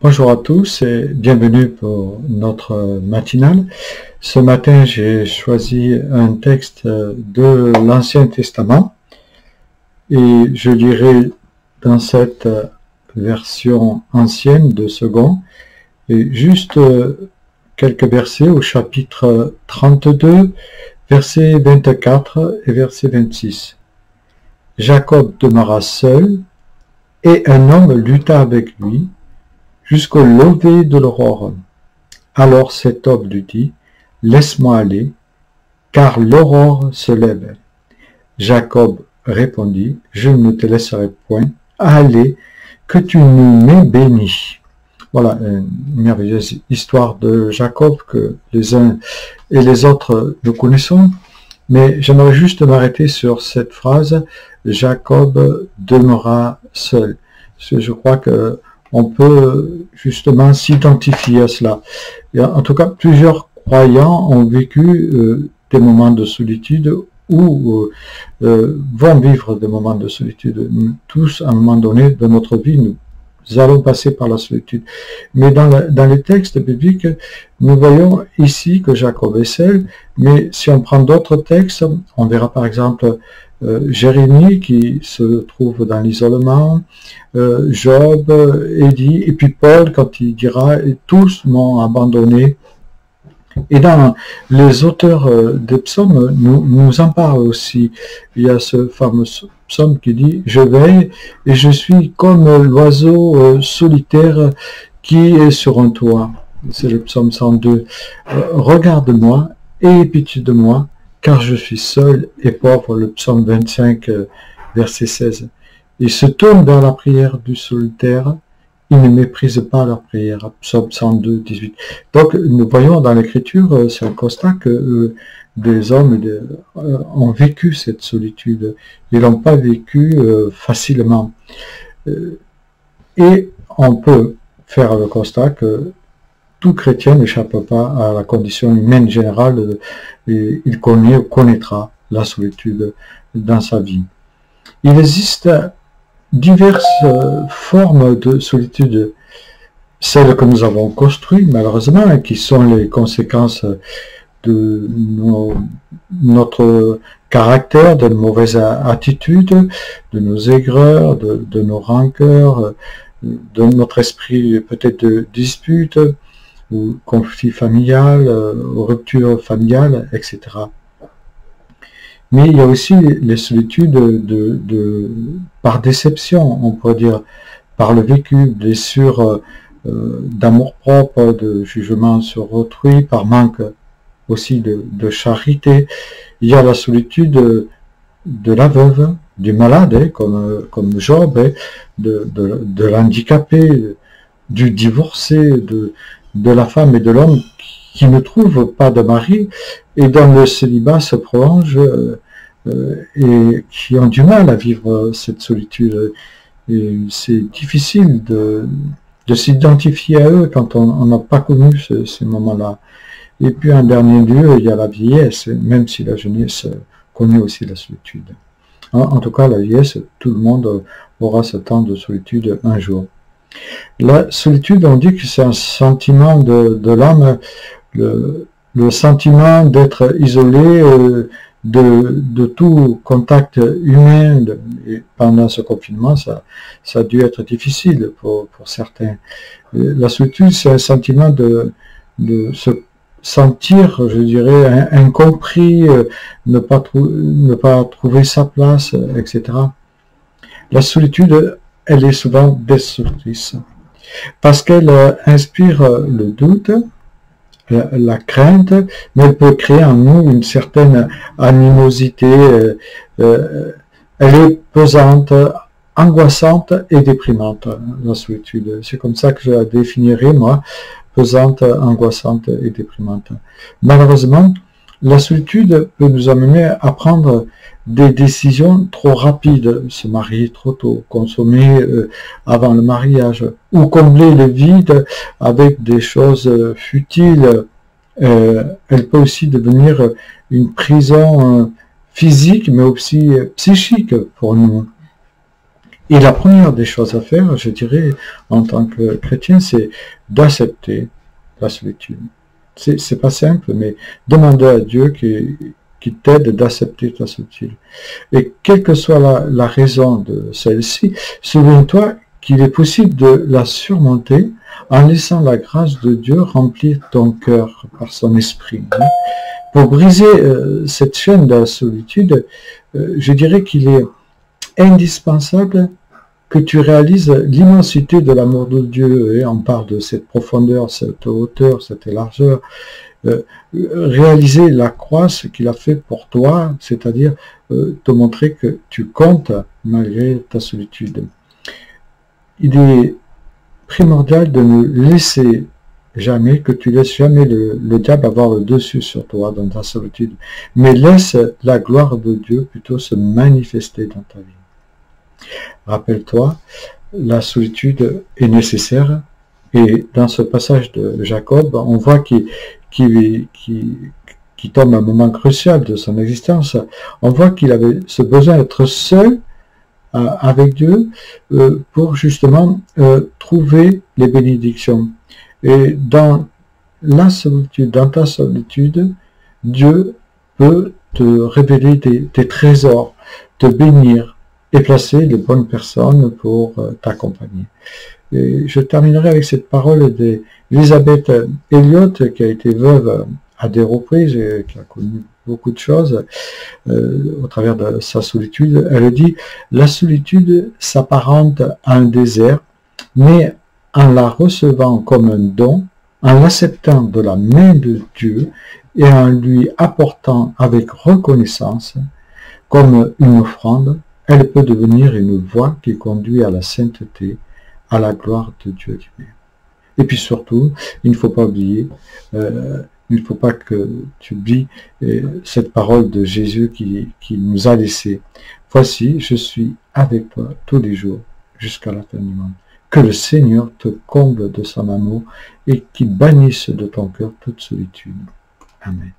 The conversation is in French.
Bonjour à tous et bienvenue pour notre matinale. Ce matin, j'ai choisi un texte de l'Ancien Testament et je lirai dans cette version ancienne de Second et juste quelques versets au chapitre 32, versets 24 et verset 26. Jacob demeura seul et un homme lutta avec lui jusqu'au lever de l'aurore. Alors cet homme lui dit, « Laisse-moi aller, car l'aurore se lève. » Jacob répondit, « Je ne te laisserai point aller, que tu ne m'aies béni. » Voilà une merveilleuse histoire de Jacob que les uns et les autres nous connaissons, mais j'aimerais juste m'arrêter sur cette phrase, « Jacob demeura seul ». Je crois que on peut justement s'identifier à cela. Et en tout cas, plusieurs croyants ont vécu des moments de solitude ou vont vivre des moments de solitude. Nous, tous, à un moment donné de notre vie, nous allons passer par la solitude. Mais dans les textes bibliques, nous voyons ici que Jacob est seul, mais si on prend d'autres textes, on verra par exemple Jérémie qui se trouve dans l'isolement, Job, Élie, et puis Paul quand il dira « tous m'ont abandonné ». Et dans les auteurs des psaumes, nous en parlent aussi. Il y a ce fameux psaume qui dit « Je veille et je suis comme l'oiseau solitaire qui est sur un toit ». C'est le psaume 102. « Regarde-moi et aie pitié de moi, car je suis seul et pauvre », le psaume 25, verset 16. Il se tourne vers la prière du solitaire, il ne méprise pas leur prière, psaume 102, 18. Donc nous voyons dans l'écriture, c'est un constat que des hommes ont vécu cette solitude, ils l'ont pas vécu facilement. Et on peut faire le constat que tout chrétien n'échappe pas à la condition humaine générale, et il connaît ou connaîtra la solitude dans sa vie. Il existe diverses formes de solitude, celles que nous avons construites malheureusement, et qui sont les conséquences de notre caractère, de nos mauvaises attitudes, de nos aigreurs, de nos rancœurs, de notre esprit peut-être de dispute, ou conflit familial, rupture familiale, etc. Mais il y a aussi les solitudes par déception, on pourrait dire, par le vécu, blessures d'amour-propre, de jugement sur autrui, par manque aussi de charité. Il y a la solitude de la veuve, du malade, comme Job, de l'handicapé, du divorcé, de la femme et de l'homme qui ne trouvent pas de mari et dont le célibat se prolonge et qui ont du mal à vivre cette solitude. Et c'est difficile de s'identifier à eux quand on n'a pas connu ces moments-là. Et puis en dernier lieu, il y a la vieillesse, même si la jeunesse connaît aussi la solitude. En tout cas, la vieillesse, tout le monde aura ce temps de solitude un jour. La solitude, on dit que c'est un sentiment de l'âme, le sentiment d'être isolé de tout contact humain. Et pendant ce confinement, ça a dû être difficile pour certains. La solitude, c'est un sentiment de se sentir, je dirais, incompris, ne pas trouver sa place, etc. La solitude, elle est souvent destructrice, parce qu'elle inspire le doute, la crainte, mais elle peut créer en nous une certaine animosité, elle est pesante, angoissante et déprimante, la solitude. C'est comme ça que je la définirais, moi, pesante, angoissante et déprimante. Malheureusement, la solitude peut nous amener à prendre des décisions trop rapides, se marier trop tôt, consommer avant le mariage, ou combler le vide avec des choses futiles. Elle peut aussi devenir une prison physique, mais aussi psychique pour nous. Et la première des choses à faire, je dirais, en tant que chrétien, c'est d'accepter la solitude. C'est pas simple, mais demander à Dieu qui t'aide d'accepter ta solitude. Et quelle que soit la raison de celle-ci, souviens-toi qu'il est possible de la surmonter en laissant la grâce de Dieu remplir ton cœur par son esprit. Pour briser cette chaîne de la solitude, je dirais qu'il est indispensable que tu réalises l'immensité de l'amour de Dieu, et on parle de cette profondeur, cette hauteur, cette largeur, réaliser la croix, ce qu'il a fait pour toi, c'est-à-dire te montrer que tu comptes malgré ta solitude. Il est primordial de ne laisser jamais, que tu laisses jamais le diable avoir le dessus sur toi dans ta solitude, mais laisse la gloire de Dieu plutôt se manifester dans ta vie. Rappelle-toi, la solitude est nécessaire, et dans ce passage de Jacob, on voit qu'il tombe à un moment crucial de son existence. On voit qu'il avait ce besoin d'être seul avec Dieu pour justement trouver les bénédictions. Et dans la solitude, dans ta solitude, Dieu peut te révéler des trésors, te bénir et placer les bonnes personnes pour t'accompagner. Et je terminerai avec cette parole d'Elisabeth Elliot, qui a été veuve à des reprises et qui a connu beaucoup de choses au travers de sa solitude. Elle dit « La solitude s'apparente à un désert, mais en la recevant comme un don, en l'acceptant de la main de Dieu et en lui apportant avec reconnaissance comme une offrande, elle peut devenir une voie qui conduit à la sainteté, à la gloire de Dieu lui-même. » Et puis surtout, il ne faut pas oublier, il ne faut pas que tu oublies cette parole de Jésus qui nous a laissé. « Voici, je suis avec toi tous les jours jusqu'à la fin du monde. » Que le Seigneur te comble de son amour et qu'il bannisse de ton cœur toute solitude. Amen.